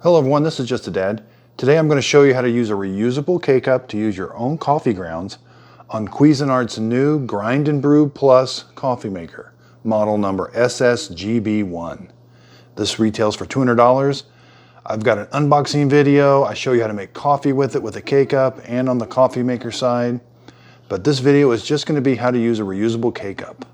Hello everyone, this is Just a Dad. Today I'm going to show you how to use a reusable K-Cup to use your own coffee grounds on Cuisinart's new Grind and Brew Plus coffee maker, model number SS-GB1. This retails for $200. I've got an unboxing video. I show you how to make coffee with it with a K-Cup and on the coffee maker side. But this video is just going to be how to use a reusable K-Cup.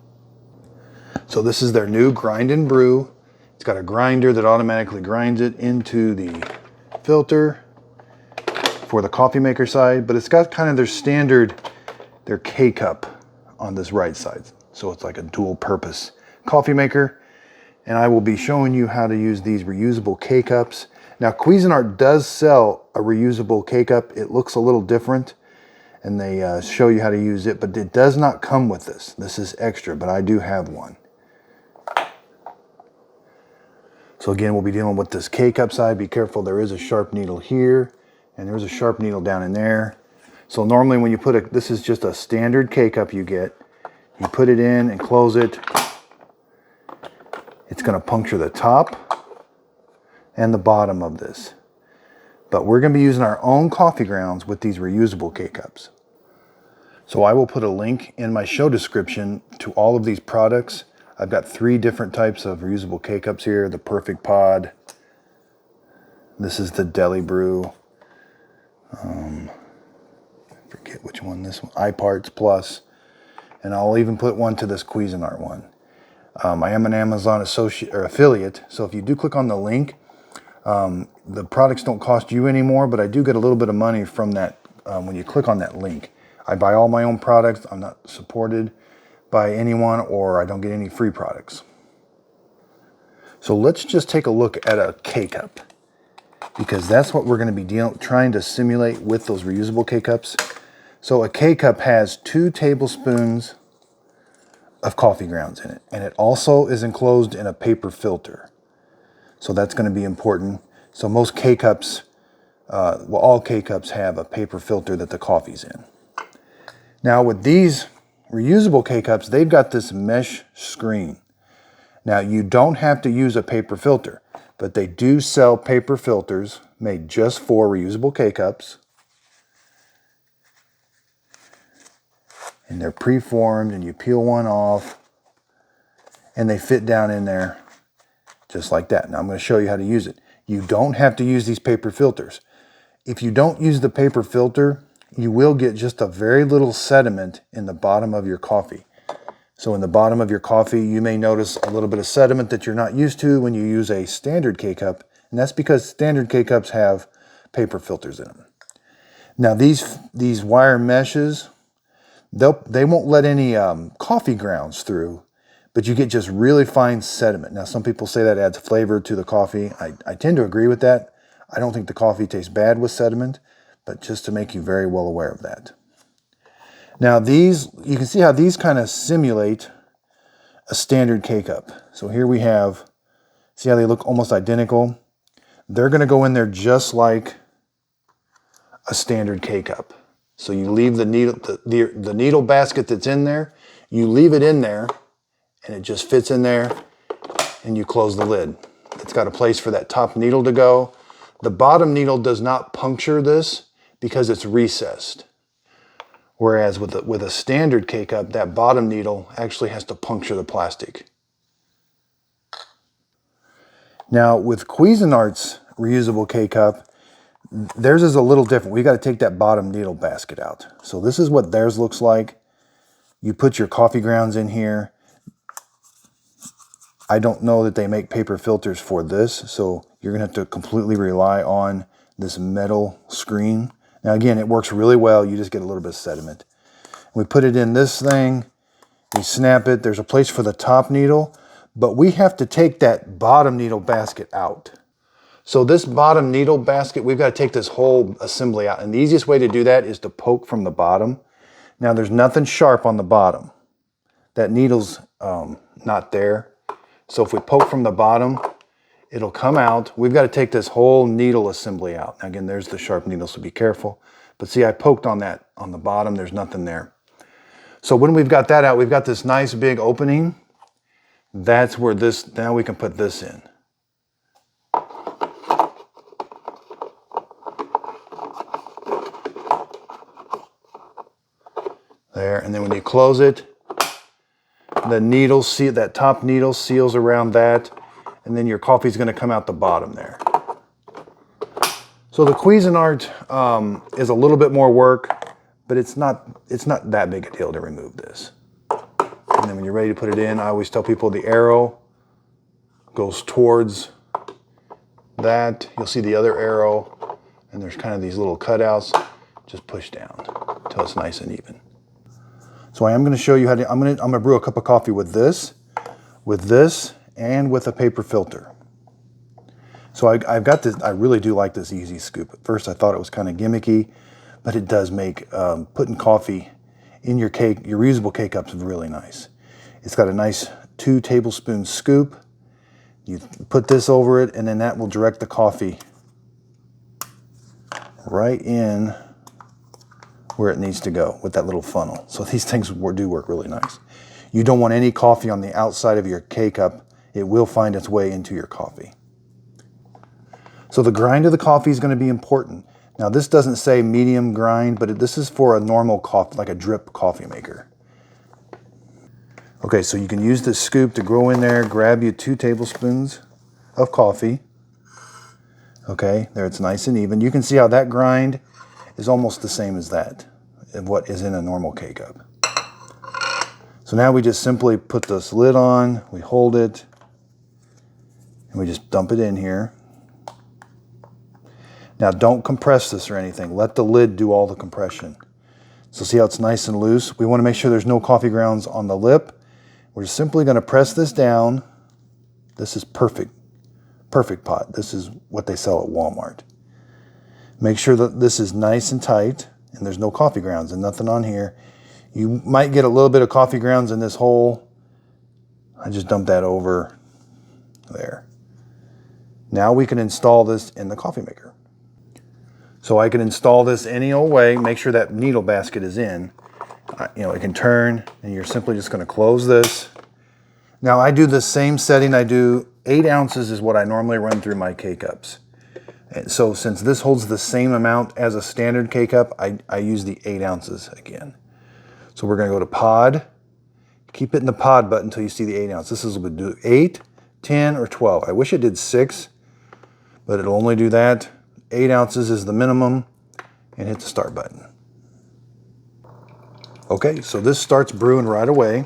So this is their new Grind and Brew. It's got a grinder that automatically grinds it into the filter for the coffee maker side, but it's got kind of their K-Cup on this right side. So it's like a dual purpose coffee maker. And I will be showing you how to use these reusable K-Cups. Now Cuisinart does sell a reusable K-Cup. It looks a little different and they show you how to use it, but it does not come with this. This is extra, but I do have one. So again, we'll be dealing with this K-Cup side. Be careful, there is a sharp needle here, and there's a sharp needle down in there. So normally when you put this is just a standard K-Cup you get. You put it in and close it. It's gonna puncture the top and the bottom of this. But we're gonna be using our own coffee grounds with these reusable K-Cups. So I will put a link in my show description to all of these products. I've got 3 different types of reusable K-Cups here. The Perfect Pod. This is the Deli Brew. I forget which one this one. iParts Plus. And I'll even put one to this Cuisinart one. I am an Amazon affiliate, so if you do click on the link, the products don't cost you anymore, but I do get a little bit of money from that when you click on that link. I buy all my own products. I'm not supported by anyone, or I don't get any free products. So let's just take a look at a K-Cup, because that's what we're going to be trying to simulate with those reusable K-Cups. So a K-Cup has 2 tablespoons of coffee grounds in it, and it also is enclosed in a paper filter. So that's going to be important. So most K-Cups, well, all K-Cups have a paper filter that the coffee's in. Now with these reusable K-Cups, they've got this mesh screen. Now you don't have to use a paper filter, but they do sell paper filters made just for reusable K-Cups. And they're pre-formed, and you peel one off and they fit down in there just like that. Now I'm going to show you how to use it. You don't have to use these paper filters. If you don't use the paper filter, you will get just a very little sediment in the bottom of your coffee. So in the bottom of your coffee, you may notice a little bit of sediment that you're not used to when you use a standard K-Cup, and that's because standard K-Cups have paper filters in them. Now these wire meshes, they won't let any coffee grounds through, but you get just really fine sediment. Now some people say that adds flavor to the coffee. I tend to agree with that. I don't think the coffee tastes bad with sediment, but just to make you very well aware of that. Now these, you can see how these kind of simulate a standard K-Cup. So here we have, see how they look almost identical? They're going to go in there just like a standard K-Cup. So you leave the needle basket that's in there, you leave it in there, and it just fits in there, and you close the lid. It's got a place for that top needle to go. The bottom needle does not puncture this because it's recessed. Whereas with a standard K-Cup, that bottom needle actually has to puncture the plastic. Now with Cuisinart's reusable K-Cup, theirs is a little different. We got to take that bottom needle basket out. So this is what theirs looks like. You put your coffee grounds in here. I don't know that they make paper filters for this, so you're going to have to completely rely on this metal screen. Now again, it works really well. You just get a little bit of sediment. We put it in this thing. We snap it. There's a place for the top needle, but we have to take that bottom needle basket out. So this bottom needle basket, we've got to take this whole assembly out. And the easiest way to do that is to poke from the bottom. Now there's nothing sharp on the bottom. That needle's not there. So if we poke from the bottom, it'll come out. We've got to take this whole needle assembly out. Now again, there's the sharp needle, so be careful. But see, I poked on that on the bottom. There's nothing there. So when we've got that out, we've got this nice big opening. That's where now we can put this in. There, and then when you close it, the needle, see that top needle seals around that, and then your coffee's going to come out the bottom there. So the Cuisinart is a little bit more work, but it's not that big a deal to remove this. And then when you're ready to put it in, I always tell people the arrow goes towards that. You'll see the other arrow, and there's kind of these little cutouts. Just push down until it's nice and even. So I am going to show you how to, I'm going to brew a cup of coffee with this, and with a paper filter. So I've got this, I really do like this easy scoop. At first I thought it was kind of gimmicky, but it does make putting coffee in your cake, your reusable K-Cups, really nice. It's got a nice 2 tablespoon scoop. You put this over it, and then that will direct the coffee right in where it needs to go with that little funnel. So these things do work really nice. You don't want any coffee on the outside of your K-Cup. It will find its way into your coffee. So the grind of the coffee is going to be important. Now this doesn't say medium grind, but this is for a normal coffee, like a drip coffee maker. Okay, so you can use this scoop to go in there, grab you 2 tablespoons of coffee. Okay, there it's nice and even. You can see how that grind is almost the same as that, of what is in a normal K-Cup. So now we just simply put this lid on, we hold it, and we just dump it in here. Now don't compress this or anything. Let the lid do all the compression. So see how it's nice and loose? We want to make sure there's no coffee grounds on the lip. We're simply going to press this down. This is perfect. Perfect pot. This is what they sell at Walmart. Make sure that this is nice and tight and there's no coffee grounds and nothing on here. You might get a little bit of coffee grounds in this hole. I just dumped that over there. Now we can install this in the coffee maker. So I can install this any old way. Make sure that needle basket is in. It can turn, and you're simply just going to close this. Now I do the same setting. I do 8 ounces is what I normally run through my K-Cups. And so since this holds the same amount as a standard K-Cup, I use the 8 ounces again. So we're going to go to pod. Keep hitting the pod button until you see the 8 ounce. This is going to do 8, 10, or 12. I wish it did 6, but it'll only do that. 8 ounces is the minimum, and hit the start button. Okay, so this starts brewing right away.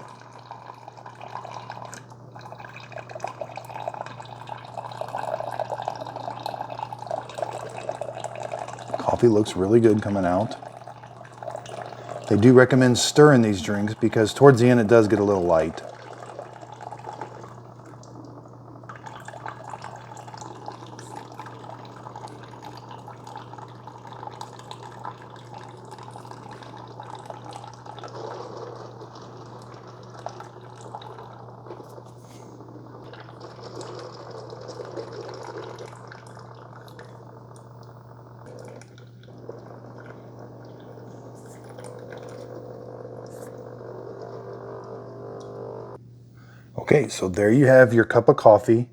Coffee looks really good coming out. They do recommend stirring these drinks because towards the end it does get a little light. Okay, so there you have your cup of coffee,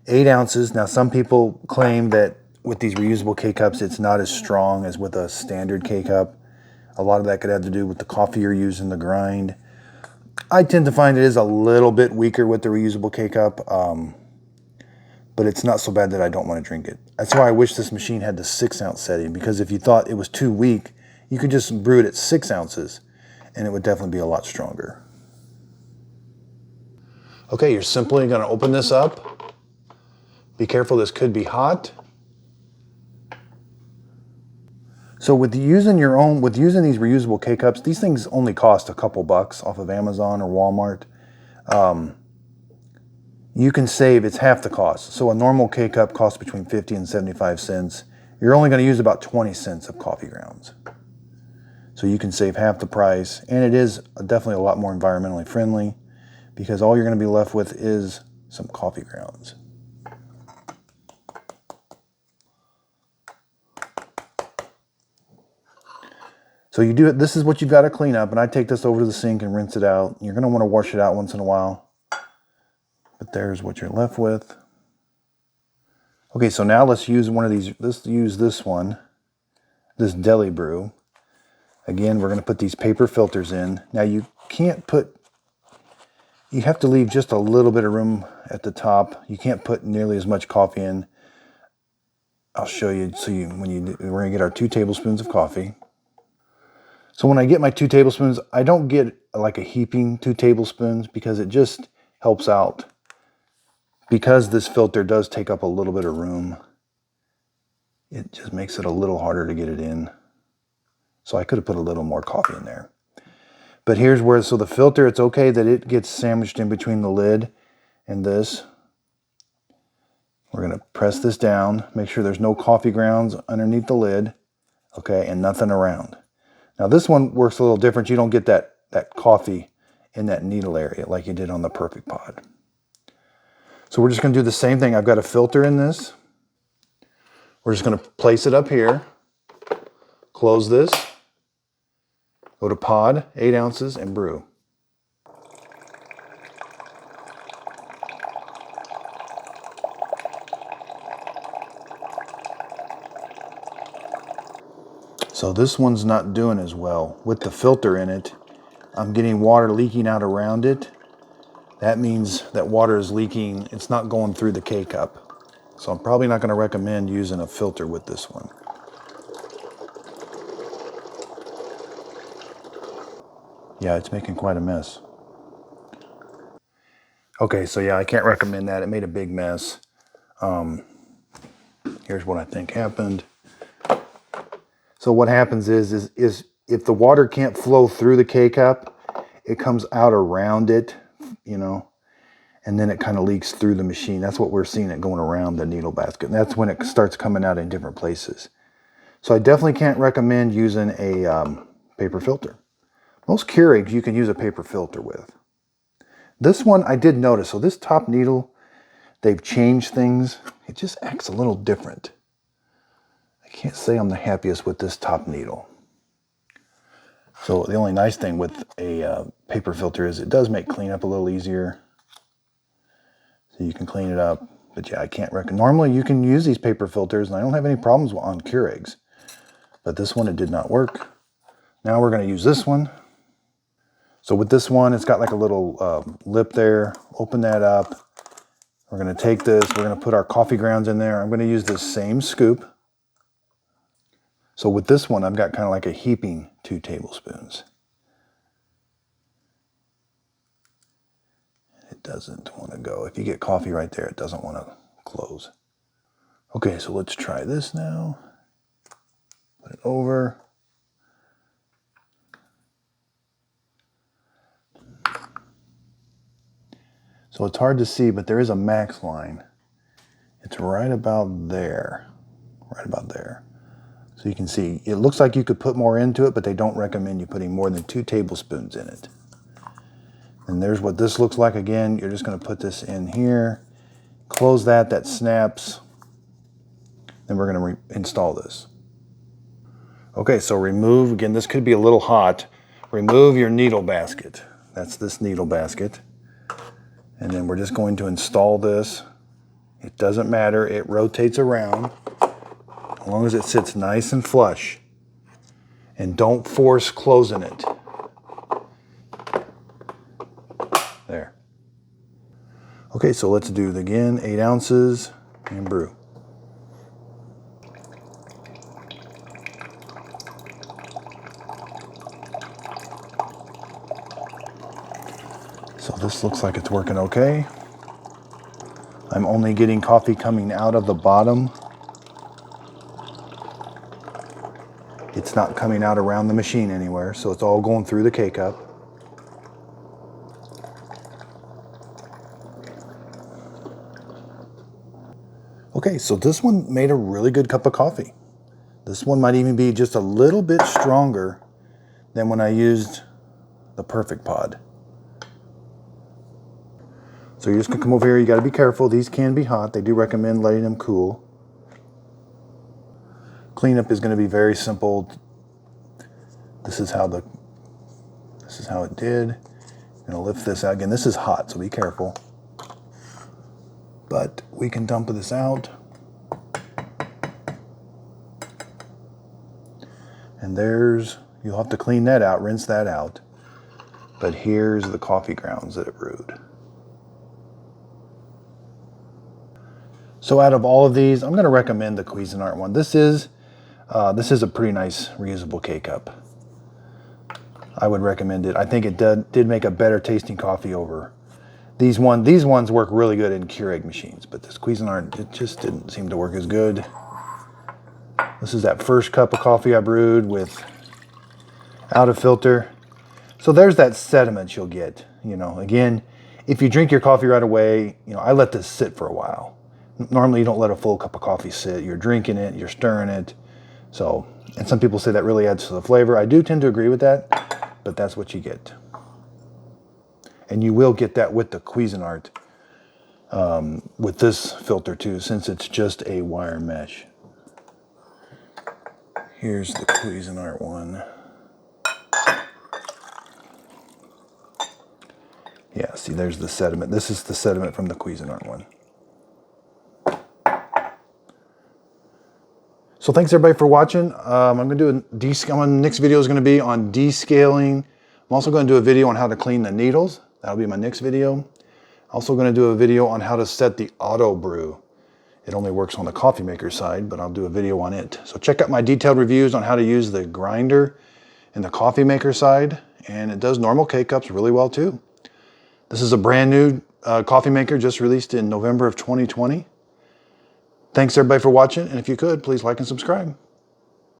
8 ounces. Now some people claim that with these reusable K-Cups, it's not as strong as with a standard K-Cup. A lot of that could have to do with the coffee you're using, the grind. I tend to find it is a little bit weaker with the reusable K-Cup, but it's not so bad that I don't want to drink it. That's why I wish this machine had the 6 ounce setting, because if you thought it was too weak, you could just brew it at 6 ounces and it would definitely be a lot stronger. Okay, you're simply going to open this up. Be careful, this could be hot. So with using these reusable K-Cups, these things only cost a couple bucks off of Amazon or Walmart. You can save, it's half the cost. So a normal K-Cup costs between 50 and 75 cents. You're only going to use about 20 cents of coffee grounds. So you can save half the price, and it is definitely a lot more environmentally friendly, because all you're going to be left with is some coffee grounds. So you do it, this is what you've got to clean up, and I take this over to the sink and rinse it out. You're going to want to wash it out once in a while. But there's what you're left with. Okay, so now let's use one of these, let's use this one, this Deli Brew. Again, we're going to put these paper filters in. Now you can't put, you have to leave just a little bit of room at the top. You can't put nearly as much coffee in. I'll show you, so we're going to get our 2 tablespoons of coffee. So when I get my 2 tablespoons, I don't get like a heaping 2 tablespoons because it just helps out. Because this filter does take up a little bit of room, it just makes it a little harder to get it in. So I could have put a little more coffee in there. But here's where, so the filter, it's okay that it gets sandwiched in between the lid and this. We're going to press this down, make sure there's no coffee grounds underneath the lid, okay, and nothing around. Now this one works a little different. You don't get that coffee in that needle area like you did on the Perfect Pod. So we're just going to do the same thing. I've got a filter in this. We're just going to place it up here, close this, go to pod, 8 ounces, and brew. So this one's not doing as well. With the filter in it, I'm getting water leaking out around it. That means that water is leaking, it's not going through the K-cup. So I'm probably not going to recommend using a filter with this one. Yeah, it's making quite a mess. Okay, so yeah, I can't recommend that. It made a big mess. Here's what I think happened. So what happens is if the water can't flow through the K-cup, it comes out around it, you know, and then it kind of leaks through the machine. That's what we're seeing, it going around the needle basket. And that's when it starts coming out in different places. So I definitely can't recommend using a paper filter. Most Keurigs you can use a paper filter with. This one I did notice, so this top needle, they've changed things. It just acts a little different. I can't say I'm the happiest with this top needle. So the only nice thing with a paper filter is it does make cleanup a little easier. So you can clean it up. But yeah, I can't recommend. Normally you can use these paper filters and I don't have any problems on Keurigs. But this one, it did not work. Now we're going to use this one. So with this one, it's got like a little lip there. Open that up. We're going to take this. We're going to put our coffee grounds in there. I'm going to use this same scoop. So with this one, I've got kind of like a heaping 2 tablespoons. It doesn't want to go. If you get coffee right there, it doesn't want to close. Okay, so let's try this now. Put it over. So it's hard to see, but there is a max line. It's right about there. Right about there. So you can see, it looks like you could put more into it, but they don't recommend you putting more than 2 tablespoons in it. And there's what this looks like. Again, you're just going to put this in here. Close that, that snaps. Then we're going to install this. Okay, so remove, again, this could be a little hot. Remove your needle basket. That's this needle basket. And then we're just going to install this. It doesn't matter, it rotates around as long as it sits nice and flush. And don't force closing it. There. Okay, so let's do it again. 8 ounces and brew. So this looks like it's working okay. I'm only getting coffee coming out of the bottom. It's not coming out around the machine anywhere, so it's all going through the K-cup. Okay, so this one made a really good cup of coffee. This one might even be just a little bit stronger than when I used the Perfect Pod. So you're just gonna come over here, you gotta be careful. These can be hot. They do recommend letting them cool. Cleanup is gonna be very simple. This is how it did. I'm gonna lift this out. Again, this is hot, so be careful. But we can dump this out. And there's You'll have to clean that out, rinse that out. But here's the coffee grounds that it brewed. So out of all of these, I'm going to recommend the Cuisinart one. This is a pretty nice reusable K-Cup. I would recommend it. I think it did make a better tasting coffee over these ones. These ones work really good in Keurig machines, but this Cuisinart, it just didn't seem to work as good. This is that first cup of coffee I brewed with out of filter. So there's that sediment you'll get. You know, again, if you drink your coffee right away, you know, I let this sit for a while. Normally you don't let a full cup of coffee sit. You're drinking it, you're stirring it. So, and some people say that really adds to the flavor. I do tend to agree with that, but that's what you get. And you will get that with the Cuisinart, with this filter too, since it's just a wire mesh. Here's the Cuisinart one. Yeah, see, there's the sediment. This is the sediment from the Cuisinart one. So thanks everybody for watching. I'm going to do next video is going to be on descaling. I'm also going to do a video on how to clean the needles. That'll be my next video. Also going to do a video on how to set the auto brew. It only works on the coffee maker side, but I'll do a video on it. So check out my detailed reviews on how to use the grinder in the coffee maker side, and it does normal K-Cups really well too. This is a brand new coffee maker just released in November of 2020. Thanks everybody for watching, and if you could, please like and subscribe.